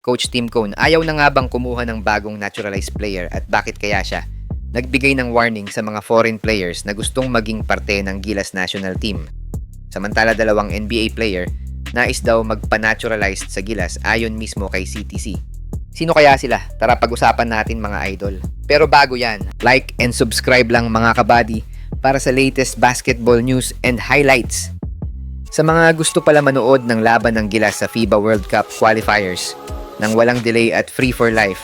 Coach Tim Cone, ayaw na nga bang kumuha ng bagong naturalized player at bakit kaya siya? Nagbigay ng warning sa mga foreign players na gustong maging parte ng Gilas national team. Samantala dalawang NBA player, nais daw magpa-naturalized sa Gilas ayon mismo kay CTC. Sino kaya sila? Tara pag-usapan natin mga idol. Pero bago yan, like and subscribe lang mga kabady para sa latest basketball news and highlights. Sa mga gusto pala manood ng laban ng Gilas sa FIBA World Cup qualifiers, nang walang delay at free for life,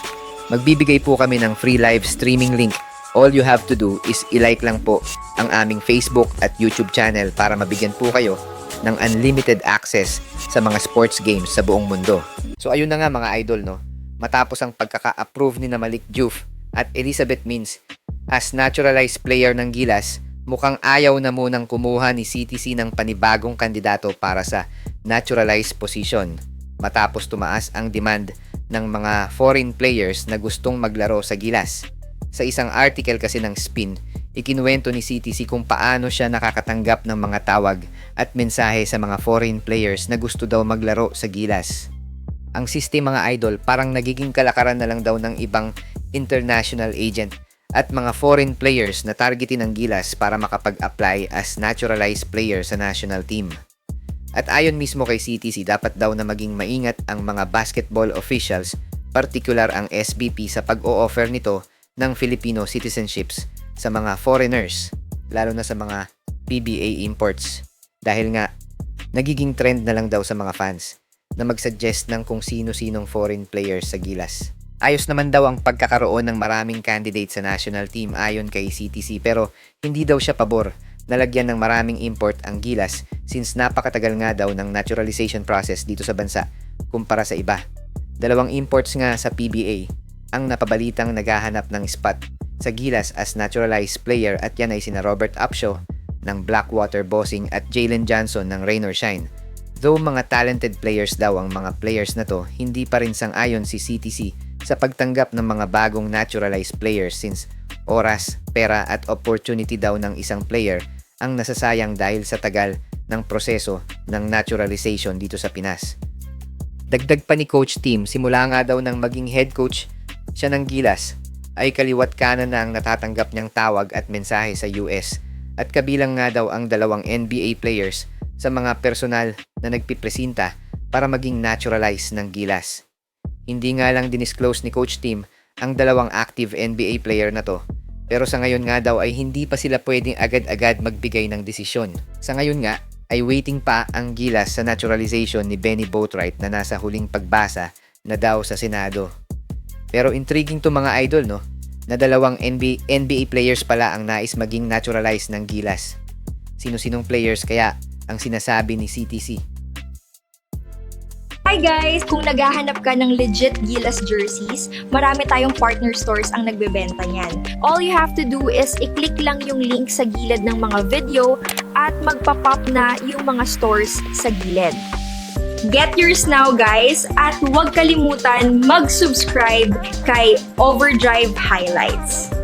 magbibigay po kami ng free live streaming link. All you have to do is i-like lang po ang aming Facebook at YouTube channel para mabigyan po kayo ng unlimited access sa mga sports games sa buong mundo. So ayun na nga mga idol, no? Matapos ang pagkaka-approve ni Malik Diouf at Elizabeth Mins as naturalized player ng Gilas, mukhang ayaw na munang kumuha ni CTC ng panibagong kandidato para sa naturalized position. Matapos tumaas ang demand ng mga foreign players na gustong maglaro sa Gilas. Sa isang article kasi ng Spin, ikinuwento ni CTC kung paano siya nakakatanggap ng mga tawag at mensahe sa mga foreign players na gusto daw maglaro sa Gilas. Ang system mga idol parang nagiging kalakaran na lang daw ng ibang international agent at mga foreign players na targetin ng Gilas para makapag-apply as naturalized player sa national team. At ayon mismo kay CTC, dapat daw na maging maingat ang mga basketball officials, partikular ang SBP sa pag-o-offer nito ng Filipino citizenships sa mga foreigners, lalo na sa mga PBA imports. Dahil nga, nagiging trend na lang daw sa mga fans na mag-suggest ng kung sino-sinong foreign players sa Gilas. Ayos naman daw ang pagkakaroon ng maraming candidates sa national team ayon kay CTC, pero hindi daw siya pabor nalagyan ng maraming import ang Gilas since napakatagal nga daw ng naturalization process dito sa bansa kumpara sa iba. Dalawang imports nga sa PBA ang napabalitang naghahanap ng spot sa Gilas as naturalized player at yan ay sina Robert Upshaw ng Blackwater Bossing at Jalen Johnson ng Rain or Shine. Though mga talented players daw ang mga players na to, hindi pa rin sang-ayon si CTC sa pagtanggap ng mga bagong naturalized players since oras, pera at opportunity daw ng isang player ang nasasayang dahil sa tagal ng proseso ng naturalization dito sa Pinas. Dagdag pa ni Coach Tim, simula nga daw ng maging head coach siya ng Gilas, ay kaliwat kanan na ang natatanggap niyang tawag at mensahe sa US at kabilang nga daw ang dalawang NBA players sa mga personal na nagpipresinta para maging naturalized ng Gilas. Hindi nga lang dinisclose ni Coach Tim ang dalawang active NBA player na to, pero sa ngayon nga daw ay hindi pa sila pwedeng agad-agad magbigay ng desisyon. Sa ngayon nga ay waiting pa ang Gilas sa naturalization ni Benny Boatwright na nasa huling pagbasa na daw sa Senado. Pero intriguing to mga idol, no? Na dalawang NBA players pala ang nais maging naturalized ng Gilas. Sino-sinong players kaya ang sinasabi ni CTC? Hi guys! Kung naghahanap ka ng legit Gilas jerseys, marami tayong partner stores ang nagbebenta niyan. All you have to do is i-click lang yung link sa gilid ng mga video at magpa-pop na yung mga stores sa gilid. Get yours now guys at huwag kalimutan mag-subscribe kay Overdrive Highlights.